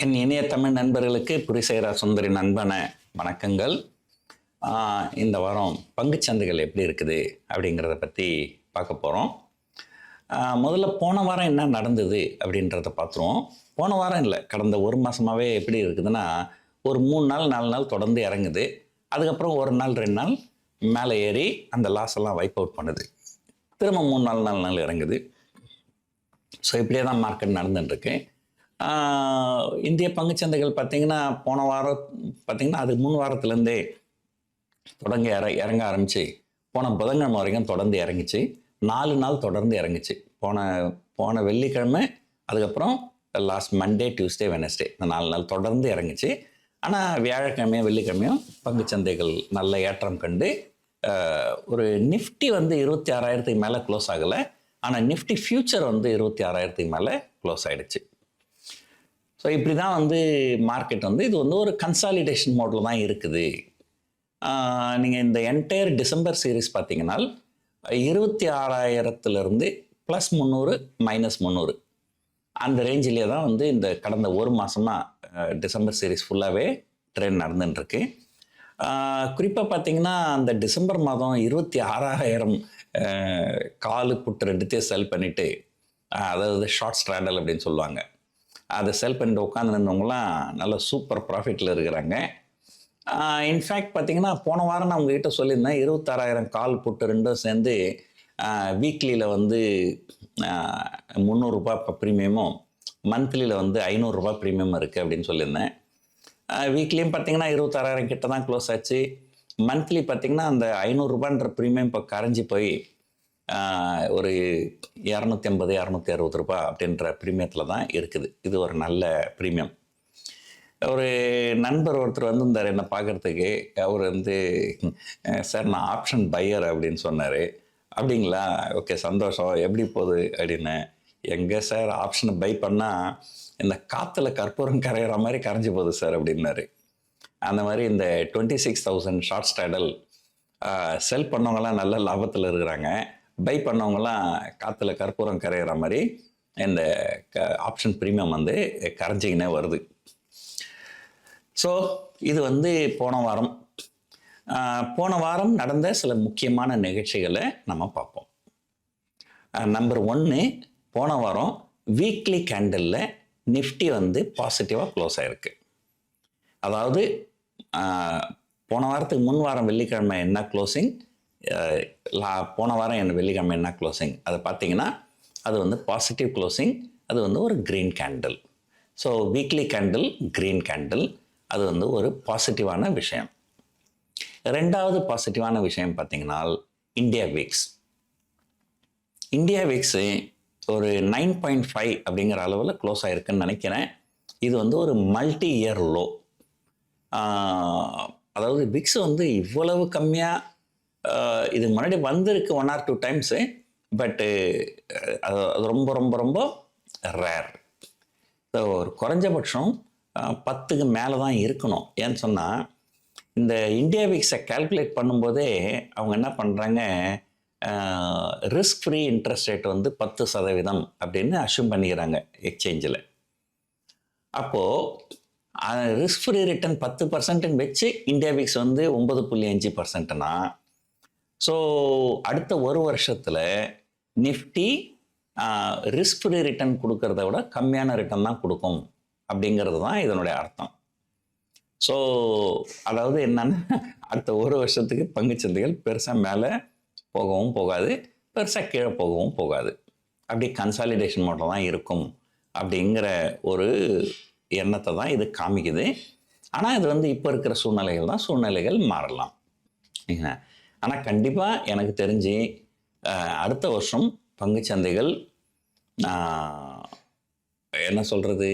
என் இணைய தமிழ் நண்பர்களுக்கு புரிசைரா சுந்தரின் அன்பான வணக்கங்கள். இந்த வாரம் பங்குச்சந்தைகள் எப்படி இருக்குது அப்படிங்கிறத பற்றி பார்க்க போகிறோம். முதல்ல போன வாரம் என்ன நடந்தது அப்படின்றத பார்த்துருவோம். போன வாரம் இல்லை, கடந்த ஒரு மாதமாகவே எப்படி இருக்குதுன்னா, ஒரு 3 நாள் 4 நாள் தொடர்ந்து இறங்குது. அதுக்கப்புறம் ஒரு நாள் 2 நாள் மேலே ஏறி அந்த லாஸ் எல்லாம் வைப் அவுட் பண்ணுது. திரும்ப 3 நாள் 4 நாள் இறங்குது. ஸோ இப்படியே தான் மார்க்கெட் நடந்துட்டுருக்கு. இந்திய பங்குச்சந்தைகள் பார்த்திங்கன்னா போன வாரம் பார்த்திங்கன்னா அது 3 வாரத்துலேருந்தே தொடங்கி இறங்க ஆரம்பித்து போன புதன்கிழமை வரைக்கும் தொடர்ந்து இறங்கிச்சு. 4 நாள் தொடர்ந்து இறங்குச்சு. போன வெள்ளிக்கிழமை, அதுக்கப்புறம் லாஸ்ட் மண்டே, டியூஸ்டே, வெனஸ்டே, இந்த 4 நாள் தொடர்ந்து இறங்குச்சு. ஆனால் வியாழக்கிழமையும் வெள்ளிக்கிழமையும் பங்குச்சந்தைகள் நல்ல ஏற்றம் கண்டு ஒரு நிஃப்டி வந்து 26,000 மேலே க்ளோஸ் ஆகலை. ஆனால் நிஃப்டி ஃபியூச்சர் வந்து 26,000 மேலே க்ளோஸ் ஆகிடுச்சு. ஸோ இப்படி தான் வந்து மார்க்கெட் வந்து இது வந்து ஒரு கன்சாலிடேஷன் மோடில் தான் இருக்குது. நீங்கள் இந்த என்டையர் டிசம்பர் சீரீஸ் பார்த்தீங்கன்னா 26,000 +300 -300 அந்த ரேஞ்சிலே தான் வந்து இந்த கடந்த ஒரு மாதமாக டிசம்பர் சீரீஸ் ஃபுல்லாகவே ட்ரெண்ட் நடந்துட்டுருக்கு. குறிப்பாக பார்த்தீங்கன்னா அந்த டிசம்பர் மாதம் 26,000 காலு புட்டு ரெண்டுத்தையும் செல் பண்ணிவிட்டு, அதாவது ஷார்ட் ஸ்ட்ராடல் அப்படின்னு சொல்லுவாங்க, அதை செல் பண்ணிட்டு உட்காந்துருந்தவங்களாம் நல்ல சூப்பர் ப்ராஃபிட்டில் இருக்கிறாங்க. இன்ஃபேக்ட் பார்த்தீங்கன்னா போன வாரம் நான் உங்ககிட்ட சொல்லியிருந்தேன், 26,000 கால் புட்டு ரெண்டும் சேர்ந்து வீக்லியில் வந்து 300 ரூபாய் ப்ரீமியமும், மந்த்லியில் வந்து 500 ரூபாய் ப்ரீமியம் இருக்குது அப்படின்னு சொல்லியிருந்தேன். வீக்லியும் பார்த்தீங்கன்னா 26,000 கிட்ட தான் க்ளோஸ் ஆச்சு. மந்த்லி பார்த்தீங்கன்னா அந்த 500 ரூபான்ற ப்ரீமியம் இப்போ கரைஞ்சி போய் ஒரு 250 260 ரூபாய் அப்படின்ற ப்ரீமியத்தில் தான் இருக்குது. இது ஒரு நல்ல ப்ரீமியம். ஒரு நண்பர் ஒருத்தர் வந்திருந்தார் என்னை பார்க்குறதுக்கு. அவர் வந்து, சார் நான் ஆப்ஷன் பையர் அப்படின்னு சொன்னார். அப்படிங்களா, ஓகே சந்தோஷம், எப்படி போகுது அப்படின்னு. எங்கே சார் ஆப்ஷனை பை பண்ணால் இந்த காற்றுல கற்பூரம் கரையிற மாதிரி கரைஞ்சி போகுது சார் அப்படின்னாரு. அந்த மாதிரி இந்த 26,000 ஷார்ட் ஸ்ட்ராடல் செல் பண்ணவங்களாம் நல்ல லாபத்தில் இருக்கிறாங்க. பை பண்ணவங்களாம் காற்றுல கற்பூரம் கரையிற மாதிரி இந்த ஆப்ஷன் ப்ரீமியம் வந்து கரைஞ்சிக்கினே வருது. ஸோ இது வந்து போன வாரம் நடந்த சில முக்கியமான நிகழ்ச்சிகளை நம்ம பார்ப்போம். நம்பர் 1, போன வாரம் வீக்லி கேண்டலில் நிஃப்டி வந்து பாசிட்டிவாக க்ளோஸ் ஆகிருக்கு. அதாவது போன வாரத்துக்கு முன் வாரம் வெள்ளிக்கிழமை என்ன க்ளோசிங், போன வாரம் என்ன வெள்ளிக்கிழமை என்ன க்ளோசிங், அதை பார்த்தீங்கன்னா அது வந்து பாசிட்டிவ் க்ளோசிங். அது வந்து ஒரு green candle. So weekly candle green candle, அது வந்து ஒரு பாசிட்டிவான விஷயம். ரெண்டாவது பாசிட்டிவான விஷயம் பார்த்தீங்கன்னா இந்தியா விக்ஸு ஒரு 9.5 அப்படிங்கிற அளவில் க்ளோஸ் ஆகிருக்குன்னு நினைக்கிறேன். இது வந்து ஒரு மல்டி இயர் லோ. அதாவது விக்ஸ் வந்து இவ்வளவு கம்மியாக இதுக்கு முன்னாடி வந்திருக்கு 1 or 2 டைம்ஸு. பட்டு அது ரொம்ப ரொம்ப ரொம்ப ரேர். ஸோ ஒரு குறைஞ்சபட்சம் 10க்கு மேலே தான் இருக்கணும். ஏன்னு சொன்னால் இந்த இந்தியா விக்ஸை கால்குலேட் பண்ணும்போதே அவங்க என்ன பண்ணுறாங்க, ரிஸ்க் ஃப்ரீ இன்ட்ரெஸ்ட் ரேட் வந்து 10% அப்படின்னு அஷ்யூம் பண்ணிக்கிறாங்க எக்ஸ்சேஞ்சில். அப்போது ரிஸ்க் ஃப்ரீ ரிட்டர்ன் 10% வச்சு இந்தியா விக்ஸ் வந்து 9.5%னா, ஸோ அடுத்த ஒரு வருஷத்தில் நிஃப்டி ரிஸ்க் ஃப்ரீ ரிட்டர்ன் கொடுக்கறத விட கம்மியான ரிட்டர்ன் தான் கொடுக்கும் அப்படிங்கிறது தான் இதனுடைய அர்த்தம். ஸோ அதாவது என்னன்னா, அடுத்த ஒரு வருஷத்துக்கு பங்குச்சந்தைகள் பெருசாக மேலே போகவும் போகாது, பெருசாக கீழே போகவும் போகாது. அப்படி கன்சாலிடேஷன் மோடில் தான் இருக்கும் அப்படிங்கிற ஒரு எண்ணத்தை தான் இது காமிக்குது. ஆனால் இது வந்து இப்போ இருக்கிற சூழ்நிலைகள் மாறலாம். ஆனால் கண்டிப்பாக எனக்கு தெரிஞ்சு அடுத்த வருஷம் பங்குச்சந்தைகள் என்ன சொல்கிறது,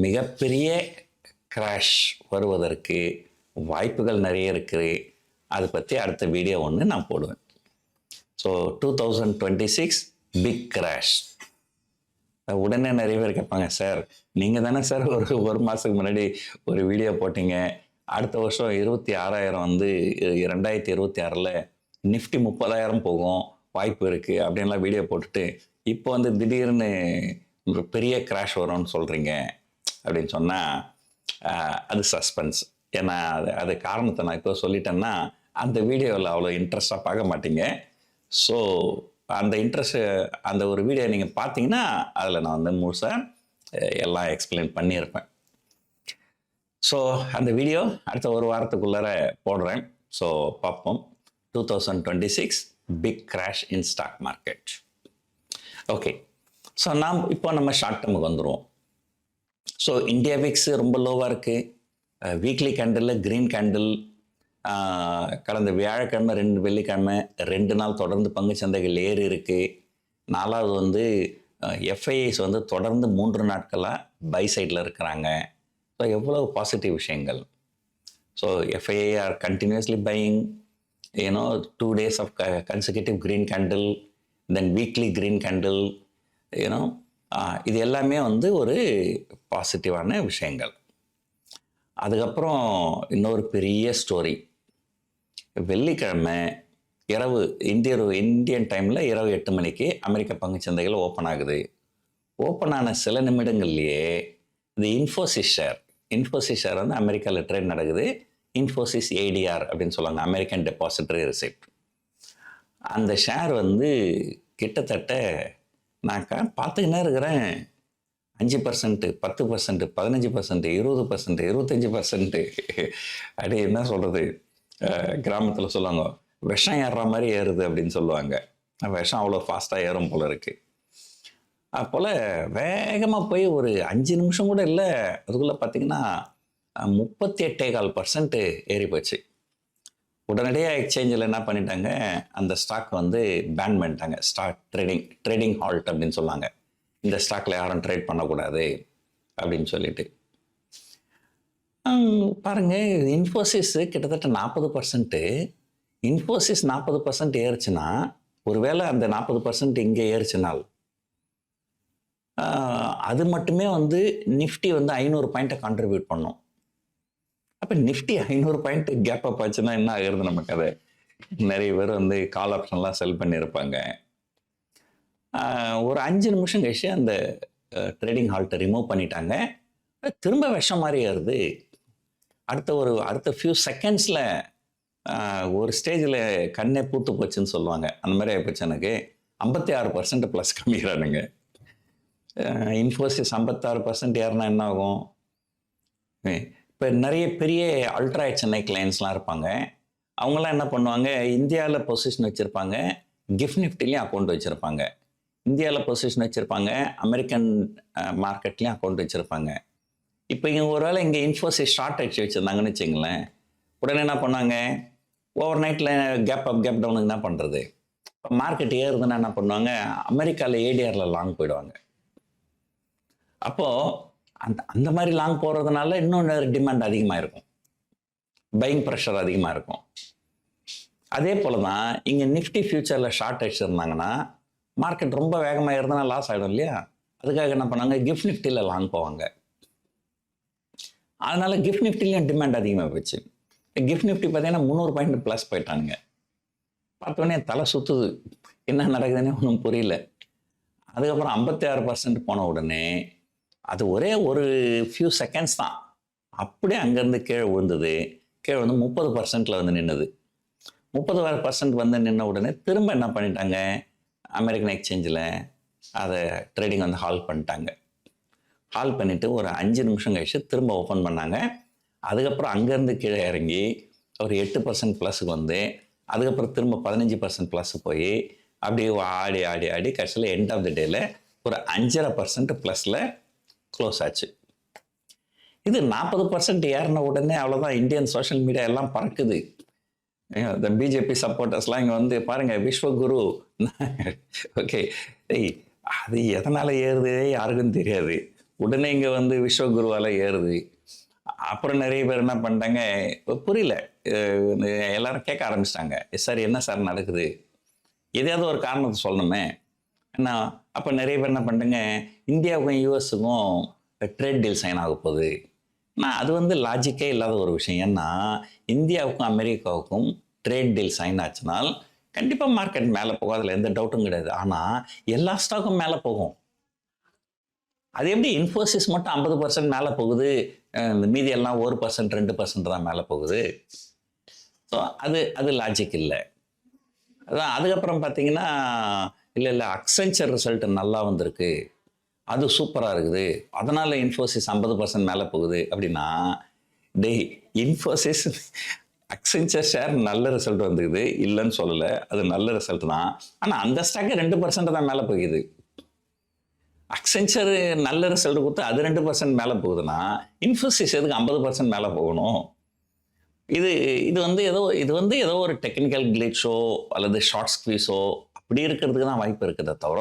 மிகப்பெரிய கிராஷ் வருவதற்கு வாய்ப்புகள் நிறைய இருக்குது. அதை பற்றி அடுத்த வீடியோ ஒன்று நான் போடுவேன். So 2026 big crash. உடனே நிறைய பேர் கேட்பாங்க, சார் நீங்கள் தானே சார் ஒரு மாதத்துக்கு முன்னாடி ஒரு வீடியோ போட்டீங்க, அடுத்த வருஷம் 26,000 வந்து 2026 நிஃப்டி 30,000 போகும் வாய்ப்பு இருக்குது அப்படின்லாம் வீடியோ போட்டுட்டு இப்போ வந்து திடீர்னு ஒரு பெரிய கிராஷ் வரும்னு சொல்கிறீங்க அப்படின்னு சொன்னால் அது சஸ்பென்ஸ். ஏன்னா அது காரணத்தை நான் இப்போ சொல்லிட்டேன்னா அந்த வீடியோவில் அவ்வளோ இன்ட்ரெஸ்டாக பார்க்க மாட்டீங்க. ஸோ அந்த இன்ட்ரெஸ்ட்டு அந்த ஒரு வீடியோ நீங்கள் பார்த்தீங்கன்னா அதில் நான் வந்து முழுசாக எல்லாம் எக்ஸ்பிளைன் பண்ணியிருப்பேன். ஸோ அந்த வீடியோ அடுத்த ஒரு வாரத்துக்குள்ளார போடுறேன். ஸோ பார்ப்போம். 2026 big crash in stock market. Okay, so இப்போ நம்ம ஷார்ட் டேர்முக்கு வந்துடுவோம். ஸோ இந்தியா விக்ஸ் ரொம்ப லோவாக இருக்குது. வீக்லி கேண்டில் க்ரீன் கேண்டில் கடந்த வியாழக்கிழமை 2 வெள்ளிக்கிழமை 2 நாள் தொடர்ந்து பங்கு சந்தைகள் ஏறி இருக்குது. 4வது வந்து எஃப்ஐஐஸ் வந்து தொடர்ந்து 3 நாட்களாக பை சைடில் இருக்கிறாங்க. ஸோ எவ்வளோ பாசிட்டிவ் விஷயங்கள். So FII are continuously buying, 2 days of consecutive green candle, then weekly green candle, இது எல்லாமே வந்து ஒரு பாசிட்டிவான விஷயங்கள். அதுக்கப்புறம் இன்னொரு பெரிய ஸ்டோரி. வெள்ளிக்கிழமை இரவு இந்தியன் டைமில் இரவு 8 மணிக்கு அமெரிக்க பங்குச்சந்தைகள் ஓப்பன் ஆகுது. ஓப்பன் ஆன சில நிமிடங்கள்லேயே இந்த இன்ஃபோசிஸ் ஷேர் வந்து அமெரிக்காவில் ட்ரேட் நடக்குது. இன்ஃபோசிஸ் ஏடிஆர் அப்படின்னு சொல்லுவாங்க, அமெரிக்கன் டெபாசிட்டரி ரிசிப்ட். அந்த ஷேர் வந்து கிட்டத்தட்ட நான் பார்த்துக்கினே இருக்கிறேன். 5%, 10%, 15%, 20%, 25%. அப்படி என்ன சொல்கிறது, கிராமத்தில் சொல்லுவாங்க விஷம் ஏறுற மாதிரி ஏறுது அப்படின்னு சொல்லுவாங்க. விஷம் அவ்வளோ ஃபாஸ்ட்டாக ஏறும் போல் இருக்குது. அப்போல் வேகமாக போய் ஒரு 5 நிமிஷம் கூட இல்லை, அதுக்குள்ளே பார்த்தீங்கன்னா 38.4% ஏறி போச்சு. உடனடியாக எக்ஸ்சேஞ்சில் என்ன பண்ணிட்டாங்க, அந்த ஸ்டாக் வந்து பேன் பண்ணிட்டாங்க. ஸ்டாக் ட்ரேடிங் ஹால்ட் அப்படின்னு சொல்லுவாங்க. இந்த ஸ்டாக்கில் யாரும் ட்ரேட் பண்ணக்கூடாது அப்படின்னு சொல்லிட்டு. பாருங்கள், இன்ஃபோசிஸ் கிட்டத்தட்ட 40%. இன்ஃபோசிஸ் 40% ஏறுச்சுன்னா, ஒருவேளை அந்த 40% இங்கே ஏறுச்சுனால் அது மட்டுமே வந்து நிஃப்டி வந்து 500 பாயிண்ட்டை கான்ட்ரிபியூட் பண்ணும். அப்போ நிஃப்டி 500 பாயிண்ட் கேப் அப் ஆச்சுன்னா என்ன ஆகுறது நமக்கு? அதை நிறைய பேர் வந்து கால் ஆப்ஷன்லாம் செல் பண்ணியிருப்பாங்க. ஒரு 5 நிமிஷம் கழிச்சு அந்த ட்ரேடிங் ஹால்ட்டை ரிமூவ் பண்ணிட்டாங்க. திரும்ப விஷம் மாதிரி ஏறுது. அடுத்த ஃபியூ செகண்ட்ஸில் ஒரு ஸ்டேஜில் கண்ணே பூத்து போச்சுன்னு சொல்லுவாங்க. அந்த மாதிரி ஆகிப்போச்சு எனக்கு. 56% ப்ளஸ் கம்மிக்கிறானுங்க. இன்ஃபோசிஸ் 56% ஏறினா என்ன ஆகும்? இப்போ நிறைய பெரிய அல்ட்ரா சென்னை கிளைண்ட்ஸ்லாம் இருப்பாங்க. அவங்களாம் என்ன பண்ணுவாங்க, இந்தியாவில் பொசிஷன் வச்சுருப்பாங்க, கிஃப்ட் நிஃப்டிலையும் அக்கௌண்ட் வச்சுருப்பாங்க. இந்தியாவில் பொசிஷன் வச்சுருப்பாங்க, அமெரிக்கன் மார்க்கெட்லேயும் அக்கௌண்ட் வச்சுருப்பாங்க. இப்போ இங்கே ஒருவேளை இங்கே இன்ஃபோசிஸ் ஷார்ட் அடிச்சு வச்சுருந்தாங்கன்னு வச்சுங்களேன், உடனே என்ன பண்ணாங்க, ஓவர் நைட்டில் கேப் அப் கேப் டவுனுக்கு என்ன பண்ணுறது? இப்போ மார்க்கெட் ஏறுதுன்னா என்ன பண்ணுவாங்க, அமெரிக்காவில் ஏடிஆரில் லாங் போயிடுவாங்க. அப்போது அந்த மாதிரி லாங் போகிறதுனால இன்னொன்று டிமாண்ட் அதிகமாக இருக்கும், பையிங் ப்ரெஷர் அதிகமாக இருக்கும். அதே போல் தான் இங்கே நிஃப்டி ஃபியூச்சரில் ஷார்ட் அடிச்சிருந்தாங்கன்னா மார்க்கெட் ரொம்ப வேகமாக இருந்தனா லாஸ் ஆகிடும் இல்லையா? அதுக்காக என்ன பண்ணாங்க, கிஃப்ட் நிஃப்டியில் லாங் போவாங்க. அதனால கிஃப்ட் நிஃப்டிலையும் டிமாண்ட் அதிகமாக போச்சு. கிஃப்ட் நிஃப்டி பார்த்தீங்கன்னா 300 பாயிண்ட் ப்ளஸ் போயிட்டானுங்க. பார்த்தோன்னே தலை சுற்றுது, என்ன நடக்குதுன்னே ஒன்றும் புரியல. அதுக்கப்புறம் 56% போன உடனே அது ஒரே ஒரு ஃபியூ செகண்ட்ஸ் தான், அப்படியே அங்கேருந்து கீழே விழுந்தது. கீழே வந்து 30%ல் வந்து நின்றுது. 30% வந்து நின்ன உடனே திரும்ப என்ன பண்ணிட்டாங்க, அமெரிக்கன் எக்ஸ்சேஞ்சில் அதை ட்ரேடிங் வந்து ஹால் பண்ணிட்டாங்க. ஹால் பண்ணிவிட்டு ஒரு 5 நிமிஷம் கழிச்சு திரும்ப ஓப்பன் பண்ணாங்க. அதுக்கப்புறம் அங்கேருந்து கீழே இறங்கி ஒரு 8% ப்ளஸுக்கு வந்து அதுக்கப்புறம் திரும்ப 15% ப்ளஸ் போய் அப்படியே ஆடி கடைசியில் எண்ட் ஆஃப் த டேல ஒரு 5.5% ப்ளஸில் க்ளோஸ் ஆச்சு. இது 40% ஏறின உடனே அவ்வளோதான், இந்தியன் சோஷியல் மீடியா எல்லாம் பறக்குது. இந்த பிஜேபி சப்போர்ட்டர்ஸ்லாம் இங்கே வந்து பாருங்கள், விஸ்வகுரு. ஓகே, அது எதனால் ஏறுது யாருக்கும் தெரியாது. உடனே இங்கே வந்து விஸ்வகுருவால் ஏறுது. அப்புறம் நிறைய பேர் என்ன பண்ணிட்டாங்க, புரியல, எல்லாரும் கேட்க ஆரம்பிச்சிட்டாங்க, சார் என்ன சார் நடக்குது, எதையாவது ஒரு காரணத்தை சொல்லணுமே என்ன. அப்போ நிறைய பேர் என்ன பண்ணிட்டாங்க, இந்தியாவுக்கும் யூஎஸுக்கும் ட்ரேட் டீல் சைன் ஆக போகுது. நான் அது வந்து லாஜிக்கே இல்லாத ஒரு விஷயம். ஏன்னா இந்தியாவுக்கும் அமெரிக்காவுக்கும் ட்ரேட் டீல் சைன் ஆச்சுனால் கண்டிப்பாக மார்க்கெட் மேலே போகும், அதில் எந்த டவுட்டும் கிடையாது. ஆனால் எல்லா ஸ்டாக்கும் மேலே போகும். அது எப்படி இன்ஃபோசிஸ் மட்டும் 50% மேலே போகுது, இந்த மீதி எல்லாம் 1% 2% தான் மேலே போகுது. ஸோ அது அது லாஜிக் இல்லை. அதான் அதுக்கப்புறம் பார்த்தீங்கன்னா, இல்லை அக்சென்சர் ரிசல்ட் நல்லா வந்திருக்கு, அது சூப்பராக இருக்குது, அதனால் இன்ஃபோசிஸ் 50% மேலே போகுது அப்படின்னா, டேய் இன்ஃபோசிஸ் அக்சென்சர் ஷேர் நல்ல ரிசல்ட் வந்துக்குது, இல்லைன்னு சொல்லலை, அது நல்ல ரிசல்ட் தான். ஆனால் அந்த ஸ்டாக்கு 2% தான் மேலே போகுது. அக்சென்சர் நல்ல ரிசல்ட் கொடுத்து அது 2% மேலே போகுதுன்னா இன்ஃபோசிஸ் எதுக்கு 50% மேலே போகணும்? இது இது வந்து ஏதோ ஒரு டெக்னிக்கல் கிளிச்சோ அல்லது ஷார்ட் ஸ்குவீஸோ அப்படி இருக்கிறதுக்கு தான் வாய்ப்பு இருக்குதே தவிர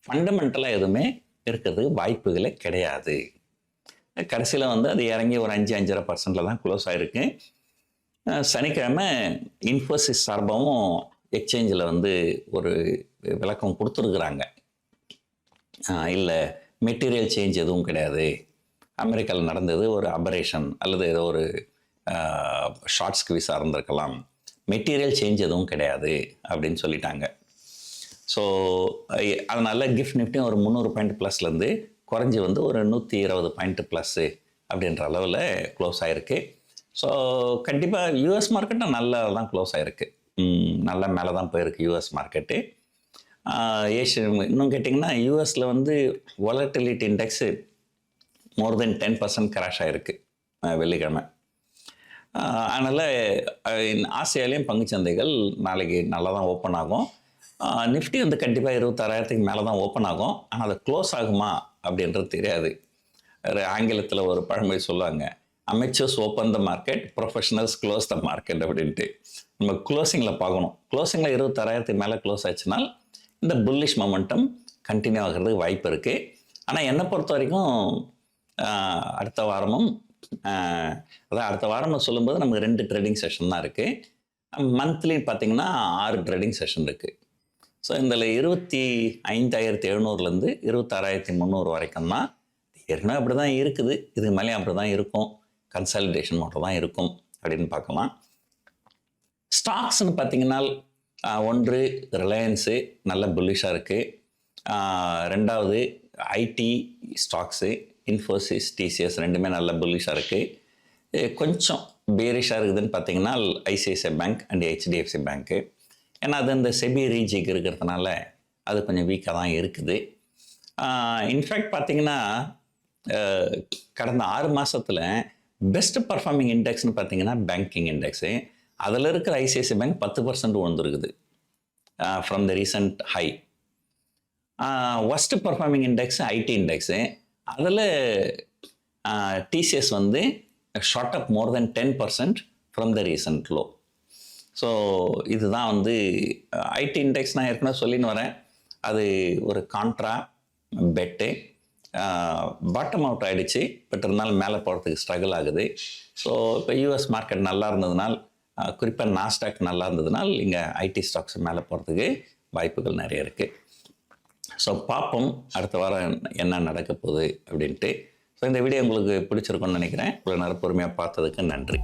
ஃபண்டமெண்டலாக எதுவுமே இருக்கிறதுக்கு வாய்ப்புகளே கிடையாது. கடைசியில் வந்து அது இறங்கி ஒரு 5-5.5% தான் க்ளோஸ் ஆகிருக்கு. சனிக்கிழமை இன்ஃபோசிஸ் சார்பாகவும் எக்ஸ்சேஞ்சில் வந்து ஒரு விளக்கம் கொடுத்துருக்குறாங்க. இல்லை மெட்டீரியல் சேஞ்ச் எதுவும் கிடையாது, அமெரிக்காவில் நடந்தது ஒரு அபரேஷன் அல்லது ஏதோ ஒரு ஷார்ட் ஸ்குவீஸாக இருந்திருக்கலாம், மெட்டீரியல் சேஞ்ச் எதுவும் கிடையாது அப்படின்னு சொல்லிட்டாங்க. ஸோ அதனால் கிஃப்ட் நிஃப்டியும் ஒரு 300 பாயிண்ட் ப்ளஸ்லேருந்து குறைஞ்சி வந்து ஒரு 120 பாயிண்ட் ப்ளஸ்ஸு அப்படின்ற அளவில் க்ளோஸ் ஆகிருக்கு. ஸோ கண்டிப்பாக யூஎஸ் மார்க்கெட்டும் நல்லா தான் க்ளோஸ் ஆகிருக்கு, நல்லா மேலே தான் போயிருக்கு யூஎஸ் மார்க்கெட்டு. ஏஷியன் இன்னும் கேட்டிங்கன்னா யூஎஸில் வந்து வாலட்டிலிட்டி இண்டெக்ஸு மோர் தென் 10% கிராஷ் ஆகிருக்கு வெள்ளிக்கிழமை. அதனால் ஆசியாலேயும் பங்குச்சந்தைகள் நாளைக்கு நல்லா தான் ஓப்பன் ஆகும். நிஃப்டி வந்து கண்டிப்பாக 26,000க்கு மேலே தான் ஓப்பன் ஆகும். ஆனால் அது க்ளோஸ் ஆகுமா அப்படின்றது தெரியாது. ஆங்கிலத்தில் ஒரு பழமொழி சொல்லுவாங்க, amateurs open the market, professionals close the market அப்படின்ட்டு. நம்ம க்ளோசிங்கில் பார்க்கணும். க்ளோசிங்கில் 26,000க்கு மேலே க்ளோஸ் ஆச்சுனால் இந்த புல்லிஷ் மொமெண்டம் கண்டினியூ ஆகிறதுக்கு வாய்ப்பு இருக்குது. ஆனால் என்னை பொறுத்த வரைக்கும் அடுத்த வாரமும் அடுத்த வாரம் சொல்லும்போது நமக்கு 2 ட்ரேடிங் செஷன் தான் இருக்குது. மந்த்லி பார்த்திங்கன்னா 6 ட்ரேடிங் செஷன் இருக்குது. ஸோ இதில் 25,700லேருந்து 26,300 வரைக்கும் தான். ஏற்கனவே அப்படி தான் இருக்குது, இதுக்கு மேலே அப்படி தான் இருக்கும், கன்சாலிடேஷன் மட்டும் தான் இருக்கும் அப்படின்னு பார்க்கலாம். ஸ்டாக்ஸ்னு பார்த்திங்கன்னா ஒன்று ரிலையன்ஸு நல்ல புல்லிஷாக இருக்குது. ரெண்டாவது ஐடி ஸ்டாக்ஸு இன்ஃபோசிஸ் டிசிஎஸ் ரெண்டுமே நல்ல புல்லிஷாக இருக்குது. கொஞ்சம் பேரிஷாக இருக்குதுன்னு பார்த்தீங்கன்னா ஐசிஐசிஐ பேங்க் அண்ட் ஹெச்டிஎஃப்சி பேங்க்கு. ஏன்னா அது இந்த செபி ரீஜிக்கு இருக்கிறதுனால அது கொஞ்சம் வீக்காக தான் இருக்குது. இன்ஃபேக்ட் பார்த்தீங்கன்னா கடந்த 6 மாதத்தில் பெஸ்ட் பர்ஃபார்மிங் இண்டெக்ஸ்னு பார்த்தீங்கன்னா பேங்கிங் இண்டெக்ஸு. அதில் இருக்கிற ஐசிஐசிஐ பேங்க் 10% விழுந்துருக்குது from the recent high. Worst performing index IT index. அதில் டிசிஎஸ் வந்து shot up more than 10% from the recent low. So இதுதான் வந்து ஐடி இண்டெக்ஸ். நான் ஏற்கனவே சொல்லின்னு வரேன், அது ஒரு கான்ட்ரா பெட்டு. பாட்டம் அவுட் ஆகிடுச்சு, பட் இருந்தாலும் மேலே போகிறதுக்கு ஸ்ட்ரகிள் ஆகுது. ஸோ இப்போ யூஎஸ் மார்க்கெட் நல்லா இருந்ததுனால், குறிப்பாக நாஸ்டாக் நல்லா இருந்ததுனால் இங்கே ஐடி ஸ்டாக்ஸ் மேலே போகிறதுக்கு வாய்ப்புகள் நிறைய இருக்குது. ஸோ பார்ப்போம் அடுத்த வாரம் என்ன நடக்க போகுது அப்படின்ட்டு. ஸோ இந்த வீடியோ உங்களுக்கு பிடிச்சிருக்குன்னு நினைக்கிறேன். இவ்வளோ நேரம் பொறுமையாக பார்த்ததுக்கு நன்றி.